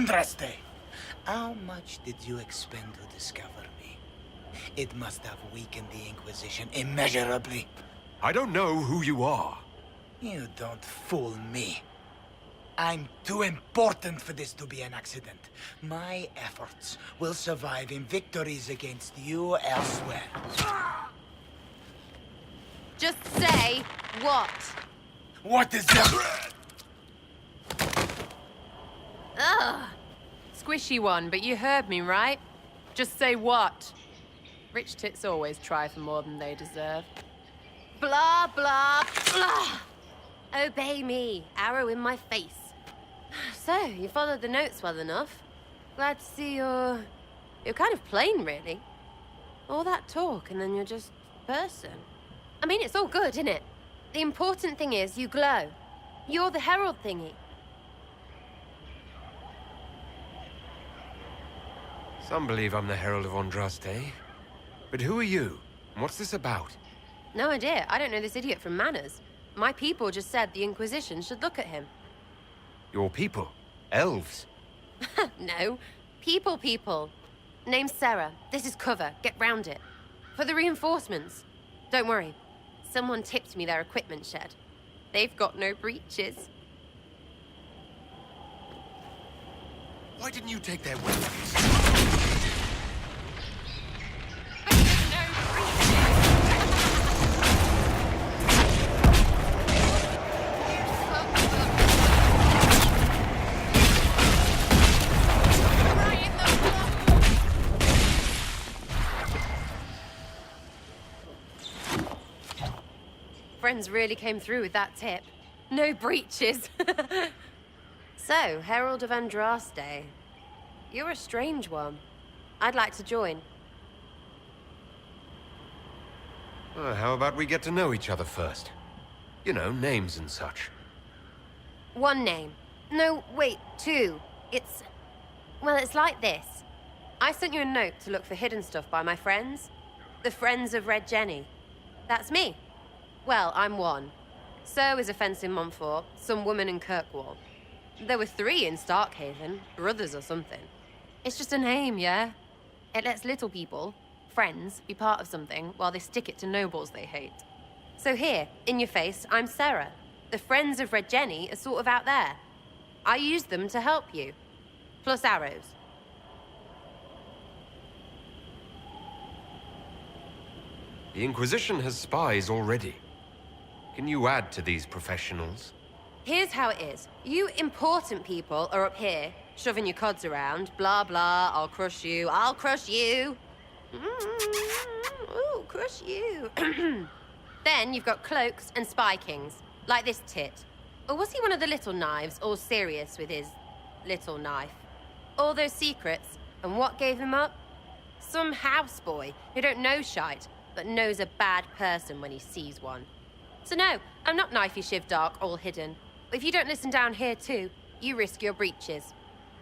Andraste! How much did you expend to discover me? It must have weakened the Inquisition immeasurably. I don't know who you are. You don't fool me. I'm too important for this to be an accident. My efforts will survive in victories against you elsewhere. Just say what? What is that? Ugh! Squishy one, but you heard me, right? Just say what? Rich tits always try for more than they deserve. Blah, blah, blah! Obey me. Arrow in my face. So, you followed the notes well enough. Glad to see you're kind of plain, really. All that talk, and then you're just a person. I mean, it's all good, isn't it? The important thing is you glow. You're the herald thingy. Some believe I'm the Herald of Andraste. But who are you? And what's this about? No idea. I don't know this idiot from Manners. My people just said the Inquisition should look at him. Your people? Elves? No. People. Name's Sarah. This is cover. Get round it. For the reinforcements. Don't worry. Someone tipped me their equipment shed. They've got no breaches. Why didn't you take their weapons? Friends really came through with that tip. No breaches. So, Herald of Andraste. You're a strange one. I'd like to join. How about we get to know each other first? You know, names and such. One name. No, wait, two. Well, it's like this. I sent you a note to look for hidden stuff by my friends. The Friends of Red Jenny. That's me. Well, I'm one. So is a fence in Montfort, some woman in Kirkwall. There were 3 in Starkhaven, brothers or something. It's just a name, yeah? It lets little people, friends, be part of something while they stick it to nobles they hate. So here, in your face, I'm Sarah. The Friends of Red Jenny are sort of out there. I use them to help you. Plus arrows. The Inquisition has spies already. Can you add to these professionals? Here's how it is. You important people are up here, shoving your cods around. Blah, blah, I'll crush you. Ooh, crush you. Then you've got cloaks and spy kings, like this tit. Or was he one of the little knives, all serious with his little knife? All those secrets, and what gave him up? Some houseboy who don't know shite, but knows a bad person when he sees one. So no, I'm not knifey shiv dark, all hidden. If you don't listen down here too, you risk your breeches.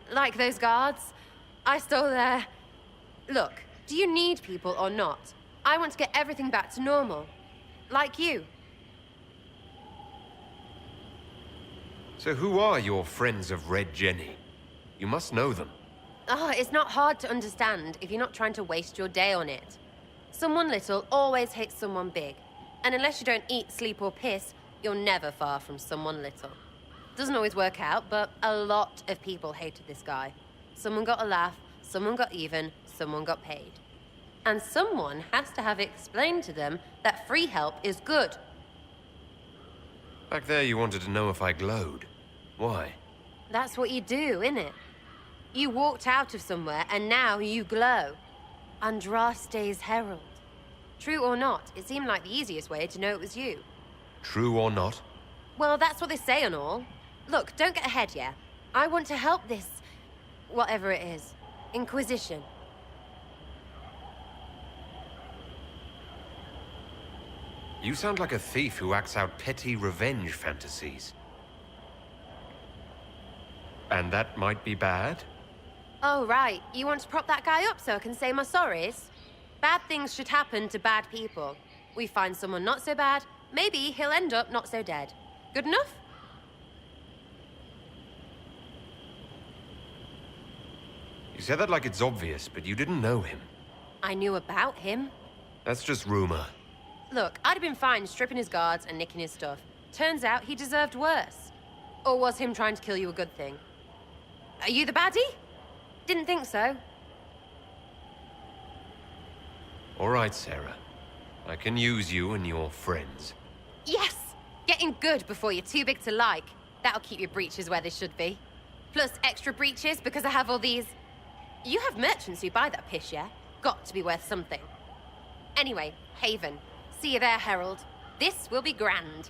Like those guards, I stole their... Look, do you need people or not? I want to get everything back to normal. Like you. So who are your Friends of Red Jenny? You must know them. Oh, it's not hard to understand if you're not trying to waste your day on it. Someone little always hates someone big. And unless you don't eat, sleep, or piss, you're never far from someone little. Doesn't always work out, but a lot of people hated this guy. Someone got a laugh, someone got even, someone got paid. And someone has to have explained to them that free help is good. Back there you wanted to know if I glowed. Why? That's what you do, innit? You walked out of somewhere, and now you glow. Andraste's herald. True or not, it seemed like the easiest way to know it was you. True or not? Well, that's what they say and all. Look, don't get ahead, yeah? I want to help this... whatever it is. Inquisition. You sound like a thief who acts out petty revenge fantasies. And that might be bad? Oh, right. You want to prop that guy up so I can say my sorries? Bad things should happen to bad people. We find someone not so bad, maybe he'll end up not so dead. Good enough? You say that like it's obvious, but you didn't know him. I knew about him. That's just rumor. Look, I'd have been fine stripping his guards and nicking his stuff. Turns out he deserved worse. Or was him trying to kill you a good thing? Are you the baddie? Didn't think so. All right, Sarah. I can use you and your friends. Yes! Getting good before you're too big to like. That'll keep your breeches where they should be. Plus extra breeches because I have all these... You have merchants who buy that piss, yeah? Got to be worth something. Anyway, Haven. See you there, Herald. This will be grand.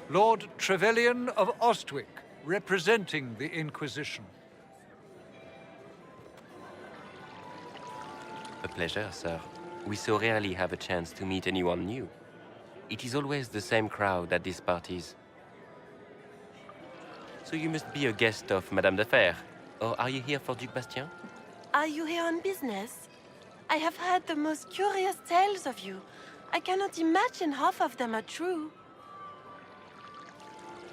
Lord Trevelyan of Ostwick, representing the Inquisition. A pleasure, sir. We so rarely have a chance to meet anyone new. It is always the same crowd at these parties. So you must be a guest of Madame de Fer, or are you here for Duc Bastien? Are you here on business? I have heard the most curious tales of you. I cannot imagine half of them are true.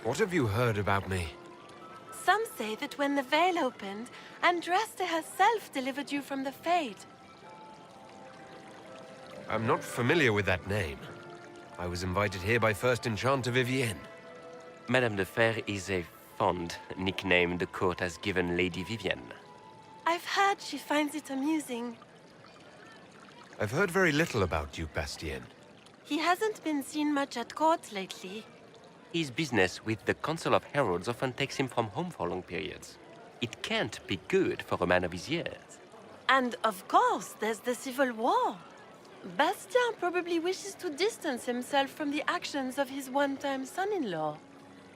What have you heard about me? Some say that when the veil opened, Andraste herself delivered you from the Fate. I'm not familiar with that name. I was invited here by First Enchanter Vivienne. Madame de Fer is a fond nickname the court has given Lady Vivienne. I've heard she finds it amusing. I've heard very little about Duke Bastien. He hasn't been seen much at court lately. His business with the Council of Heralds often takes him from home for long periods. It can't be good for a man of his years. And of course, there's the Civil War. Bastien probably wishes to distance himself from the actions of his one-time son-in-law.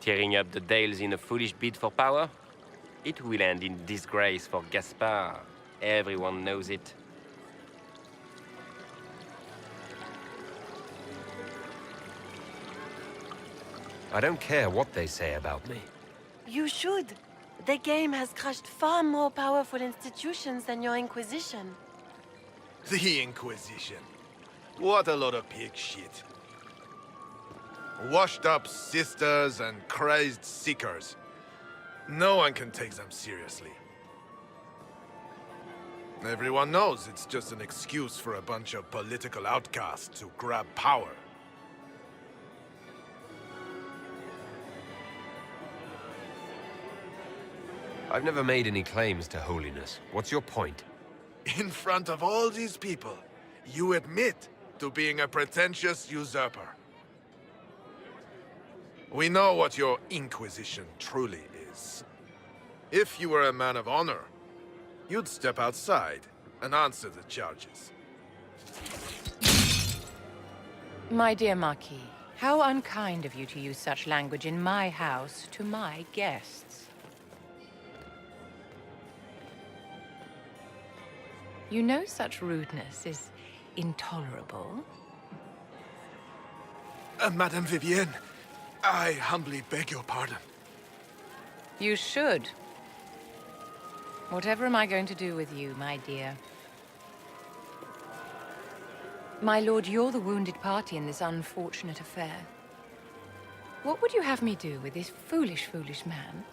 Tearing up the Dales in a foolish bid for power? It will end in disgrace for Gaspard. Everyone knows it. I don't care what they say about me. You should. The game has crushed far more powerful institutions than your Inquisition. The Inquisition. What a lot of pig shit. Washed up sisters and crazed seekers. No one can take them seriously. Everyone knows it's just an excuse for a bunch of political outcasts to grab power. I've never made any claims to holiness. What's your point? In front of all these people, you admit to being a pretentious usurper. We know what your Inquisition truly is. If you were a man of honor, you'd step outside and answer the charges. My dear Marquis, how unkind of you to use such language in my house to my guests. You know such rudeness is intolerable. Madame Vivienne, I humbly beg your pardon. You should. Whatever am I going to do with you, my dear? My lord, you're the wounded party in this unfortunate affair. What would you have me do with this foolish, foolish man?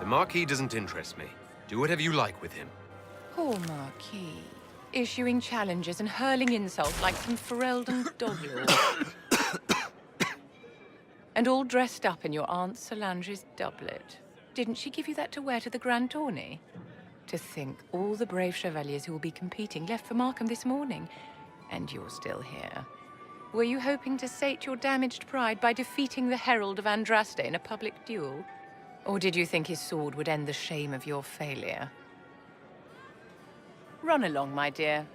The Marquis doesn't interest me. Do whatever you like with him. Poor Marquis. Issuing challenges and hurling insults like some Ferelden doglord. And all dressed up in your Aunt Solange's doublet. Didn't she give you that to wear to the Grand Tourney? To think all the brave chevaliers who will be competing left for Markham this morning, and you're still here. Were you hoping to sate your damaged pride by defeating the Herald of Andraste in a public duel? Or did you think his sword would end the shame of your failure? Run along, my dear.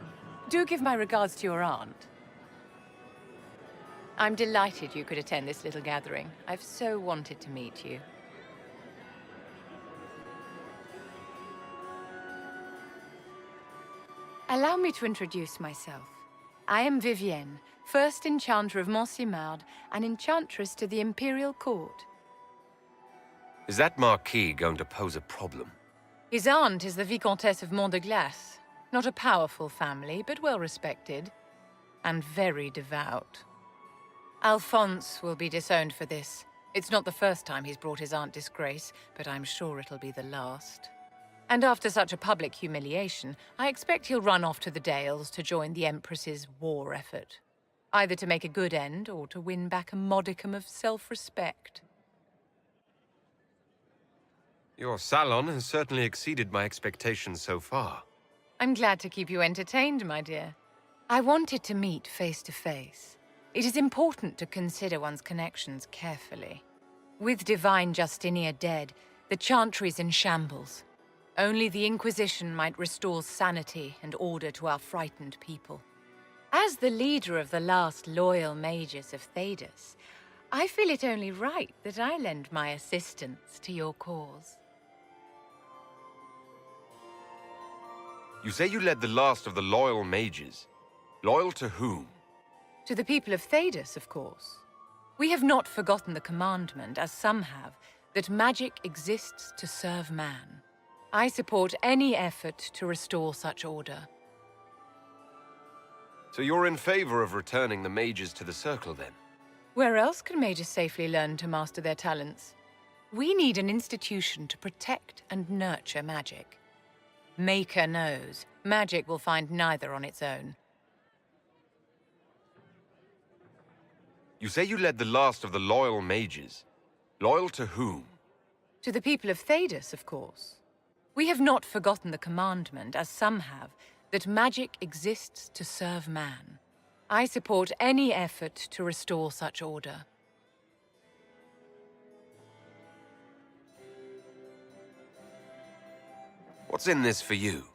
Do give my regards to your aunt. I'm delighted you could attend this little gathering. I've so wanted to meet you. Allow me to introduce myself. I am Vivienne, first Enchanter of Montsimard and Enchantress to the Imperial Court. Is that Marquis going to pose a problem? His aunt is the Vicomtesse of Mont de Glace. Not a powerful family, but well-respected. And very devout. Alphonse will be disowned for this. It's not the first time he's brought his aunt disgrace, but I'm sure it'll be the last. And after such a public humiliation, I expect he'll run off to the Dales to join the Empress's war effort. Either to make a good end, or to win back a modicum of self-respect. Your salon has certainly exceeded my expectations so far. I'm glad to keep you entertained, my dear. I wanted to meet face to face. It is important to consider one's connections carefully. With Divine Justinia dead, the Chantry's in shambles. Only the Inquisition might restore sanity and order to our frightened people. As the leader of the last loyal mages of Thedas, I feel it only right that I lend my assistance to your cause. You say you led the last of the loyal mages. Loyal to whom? To the people of Thedas, of course. We have not forgotten the commandment, as some have, that magic exists to serve man. I support any effort to restore such order. So you're in favor of returning the mages to the Circle, then? Where else can mages safely learn to master their talents? We need an institution to protect and nurture magic. Maker knows, magic will find neither on its own. You say you led the last of the loyal mages. Loyal to whom? To the people of Thedas, of course. We have not forgotten the commandment, as some have, that magic exists to serve man. I support any effort to restore such order. What's in this for you?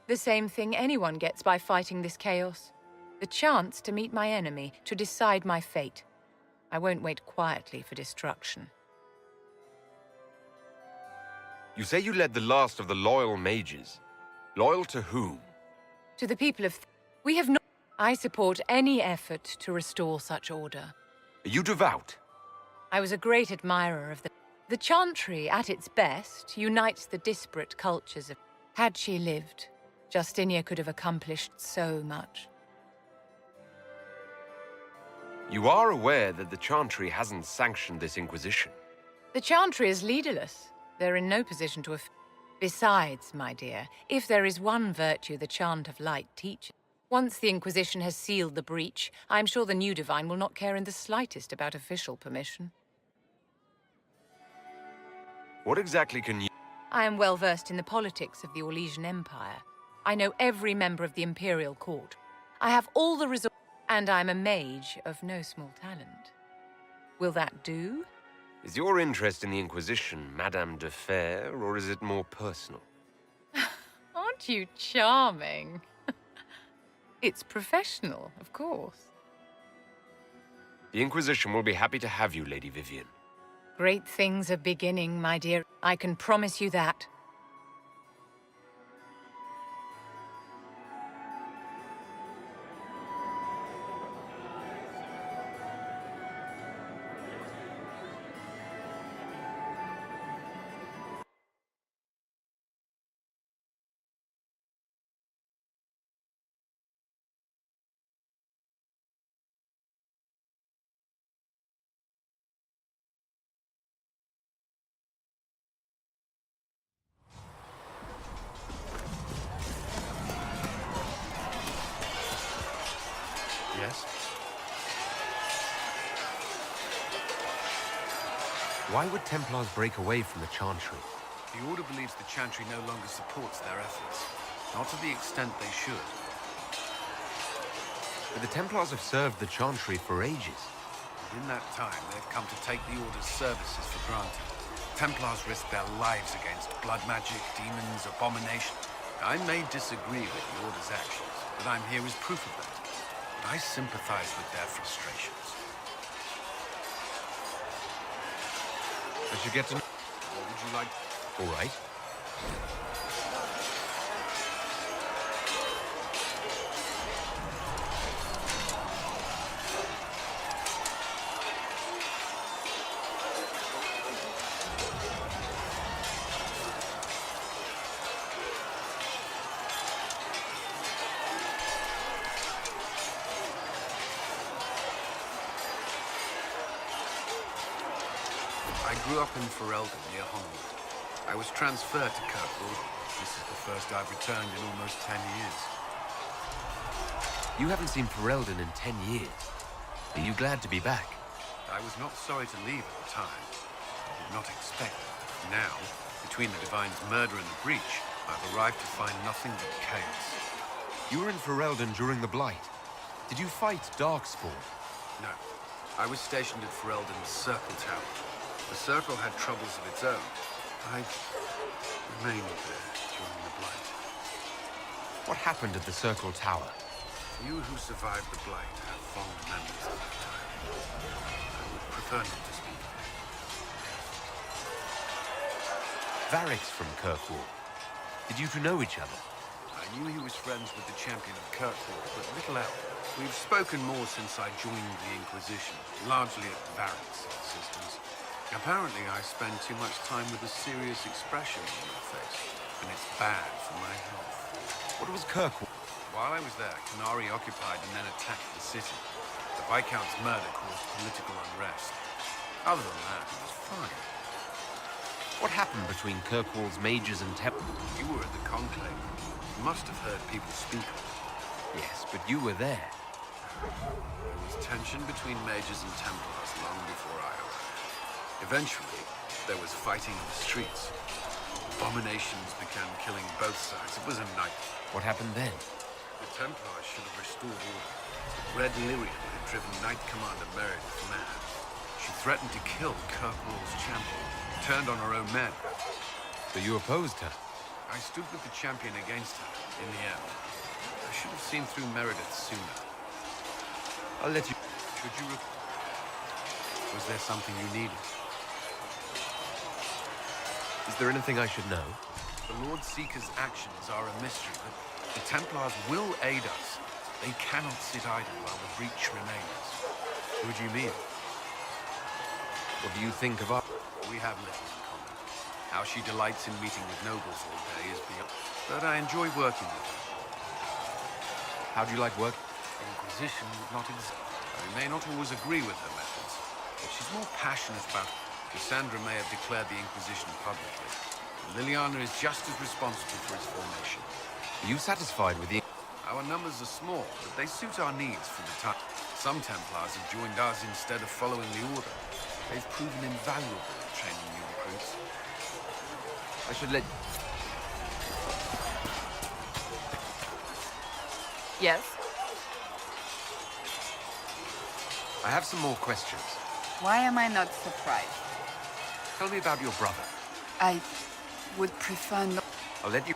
The same thing anyone gets by fighting this chaos. The chance to meet my enemy, to decide my fate. I won't wait quietly for destruction. You say you led the last of the loyal mages. Loyal to whom? To the people of... We have not... I support any effort to restore such order. Are you devout? I was a great admirer of the... The Chantry, at its best, unites the disparate cultures of... Had she lived, Justinia could have accomplished so much. You are aware that the Chantry hasn't sanctioned this Inquisition. The Chantry is leaderless. They're in no position to... Besides, my dear, if there is one virtue the Chant of Light teaches, once the Inquisition has sealed the breach, I'm sure the new Divine will not care in the slightest about official permission. What exactly can you... I am well versed in the politics of the Orlesian Empire. I know every member of the Imperial Court. I have all the resources, and I'm a mage of no small talent. Will that do? Is your interest in the Inquisition Madame de Fer, or is it more personal? Aren't you charming? It's professional, of course. The Inquisition will be happy to have you, Lady Vivian. Great things are beginning, my dear. I can promise you that. Yes? Why would Templars break away from the Chantry? The Order believes the Chantry no longer supports their efforts. Not to the extent they should. But the Templars have served the Chantry for ages. And in that time, they've come to take the Order's services for granted. Templars risk their lives against blood magic, demons, abomination. I may disagree with the Order's actions, but I'm here as proof of that. I sympathize with their frustrations. I should get to know... What would you like? All right. I grew up in Ferelden, near Homewood. I was transferred to Kirkwood. This is the first I've returned in almost 10 years. You haven't seen Ferelden in 10 years. Are you glad to be back? I was not sorry to leave at the time. I did not expect it. Now, between the Divine's murder and the breach, I've arrived to find nothing but chaos. You were in Ferelden during the Blight. Did you fight Darkspawn? No. I was stationed at Ferelden's Circle Tower. The Circle had troubles of its own. I remained there during the Blight. What happened at the Circle Tower? You who survived the Blight have fond memories of that time. I would prefer not to speak of it. Varric's from Kirkwall. Did you two know each other? I knew he was friends with the champion of Kirkwall, but little else. We've spoken more since I joined the Inquisition, largely at Varric's insistence. Apparently, I spend too much time with a serious expression on my face, and it's bad for my health. What was Kirkwall? While I was there, Canary occupied and then attacked the city. The Viscount's murder caused political unrest. Other than that, it was fine. What happened between Kirkwall's mages and Templars? You were at the Conclave. You must have heard people speak of it. Yes, but you were there. There was tension between mages and Templars long before I arrived. Eventually, there was fighting in the streets. Abominations began killing both sides. It was a nightmare. What happened then? The Templars should have restored order. Red Lyrian had driven Knight Commander Meredith mad. She threatened to kill Kirkwall's champion, turned on her own men. So you opposed her? I stood with the champion against her, in the end. I should have seen through Meredith sooner. I'll let you... Should you... Was there something you needed? Is there anything I should know? The Lord Seeker's actions are a mystery, but the Templars will aid us. They cannot sit idle while the breach remains. Who do you mean? What do you think of our... We have little in common. How she delights in meeting with nobles all day is beyond... But I enjoy working with her. How do you like work? The Inquisition would not exist. I may not always agree with her methods, but she's more passionate about it. Cassandra may have declared the Inquisition publicly. Liliana is just as responsible for its formation. Are you satisfied with the... Our numbers are small, but they suit our needs for the time. Some Templars have joined us instead of following the Order. They've proven invaluable in training new recruits. I should let... Yes? I have some more questions. Why am I not surprised? Tell me about your brother. I would prefer not... I'll let you...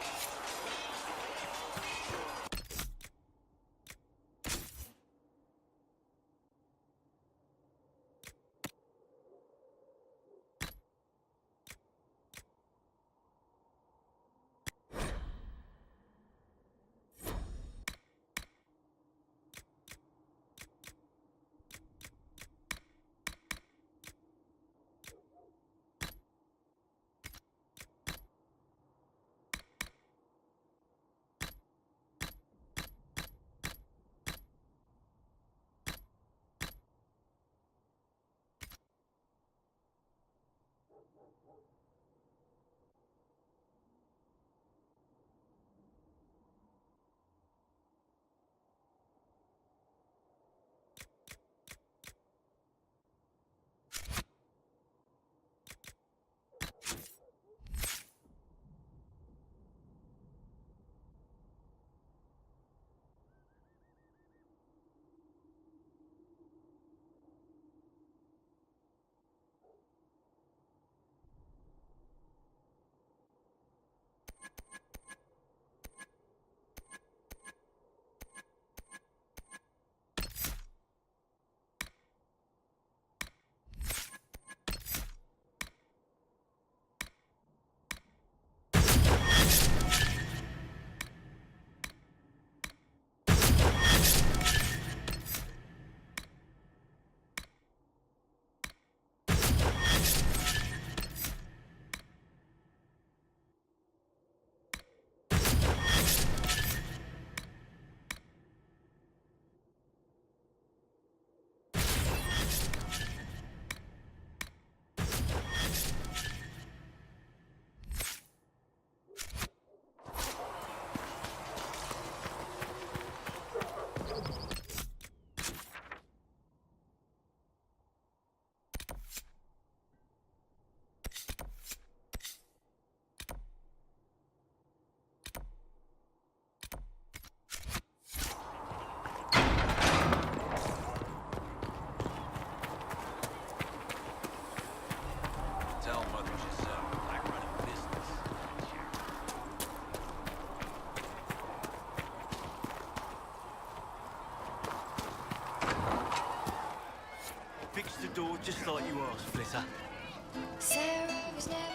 just like you asked, Flitter.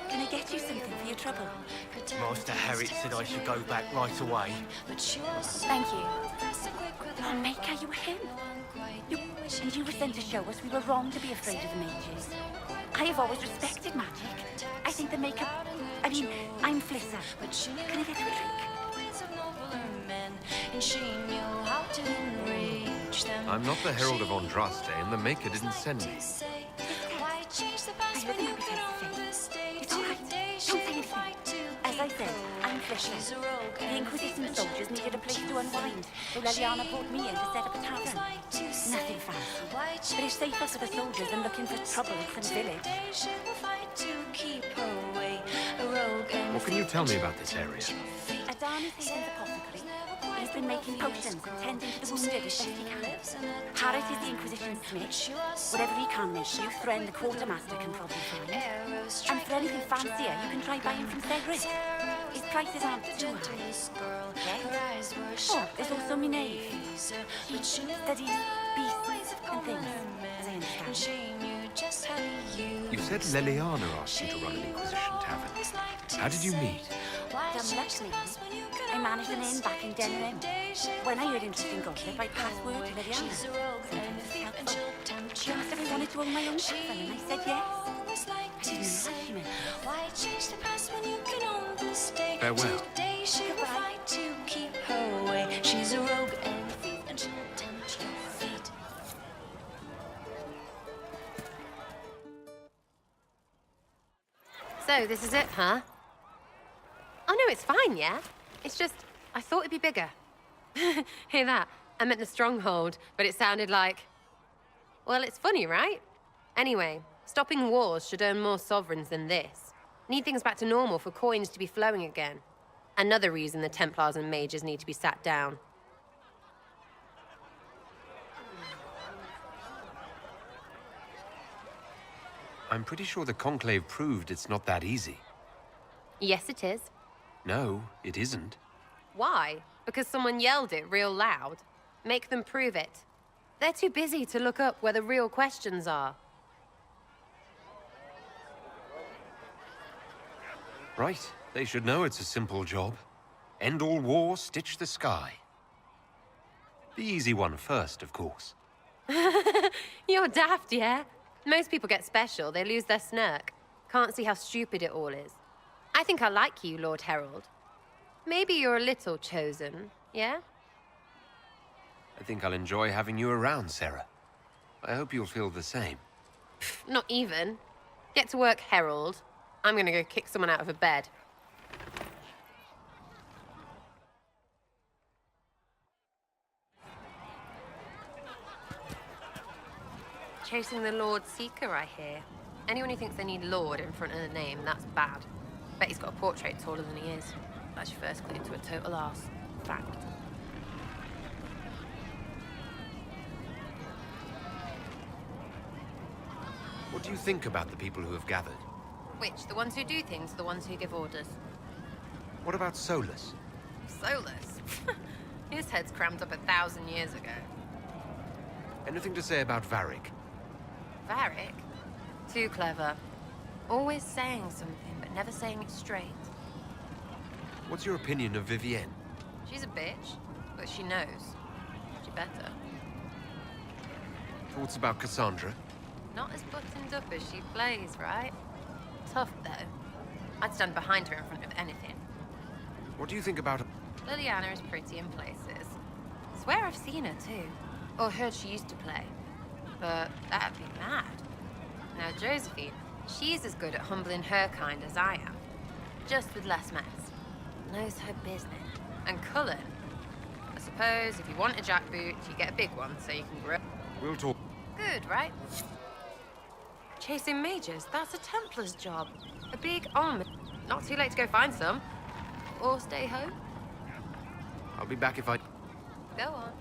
Can I get you something for your trouble? Master Harriet said I should go back right away. Thank you. Oh, Maker, you were him. You were sent to show us we were wrong to be afraid of the mages. I have always respected magic. I think the Maker... I'm Flitter. Can I get you a drink? I'm not the Herald of Andraste, and the Maker didn't send me. I heard the man face to face. It's all right. Don't say anything. As I said, I'm Flitter. The Inquisition soldiers needed a place to unwind, so Leliana brought me in to set up a tavern. Nothing fancy, but it's safer for the soldiers than looking for trouble in some village. What can you tell me about this area? Adani Thaden's apothecary. He's been making potions and tending to the wounded as best he can. Harriet is the Inquisition smith. Whatever he can make you, Thren the quartermaster can probably find. And for anything fancier, you can try buying from Cedric. His prices aren't too high. Yes? Oh, there's also Minave. He studies beasts and things, as I understand. You said Leliana asked you to run an Inquisition tavern. How did you meet? Luckily, I managed an inn back in Denham. When I heard interesting gossip, I passed word to Leliana. Sometimes it's helpful. She asked if I wanted to own my own tavern, and I said yes. I didn't know what she meant. Farewell. Goodbye. She's a rogue and a thief, and she'll tempt your fate. So, this is it, huh? Oh, no, it's fine, yeah? It's just, I thought it'd be bigger. Hear that? I meant the stronghold, but it sounded like... Well, it's funny, right? Anyway, stopping wars should earn more sovereigns than this. Need things back to normal for coins to be flowing again. Another reason the Templars and mages need to be sat down. I'm pretty sure the Conclave proved it's not that easy. Yes, it is. No, it isn't. Why? Because someone yelled it real loud. Make them prove it. They're too busy to look up where the real questions are. Right. They should know it's a simple job. End all war, stitch the sky. The easy one first, of course. You're daft, yeah? Most people get special, they lose their snark. Can't see how stupid it all is. I think I like you, Lord Herald. Maybe you're a little chosen, yeah? I think I'll enjoy having you around, Sarah. I hope you'll feel the same. Not even. Get to work, Herald. I'm gonna go kick someone out of a bed. Chasing the Lord Seeker, I hear. Anyone who thinks they need Lord in front of the name, that's bad. Bet he's got a portrait taller than he is. That's your first clue to a total arse. Fact. What do you think about the people who have gathered? Which? The ones who do things or the ones who give orders? What about Solus? Solus? His head's crammed up 1,000 years ago. Anything to say about Varric? Varric? Too clever. Always saying something, but never saying it straight. What's your opinion of Vivienne? She's a bitch, but she knows. She better. Thoughts about Cassandra? Not as buttoned up as she plays, right? Tough, though. I'd stand behind her in front of anything. What do you think about... Liliana is pretty in places. Swear I've seen her, too. Or heard she used to play. But that'd be mad. Now, Josephine, she's as good at humbling her kind as I am. Just with less mess. Knows her business. And Cullen. I suppose if you want a jackboot, you get a big one so you can grow. We'll talk... Good, right? Chasing mages, that's a Templar's job. A big arm. Not too late to go find some. Or stay home. I'll be back if I... Go on.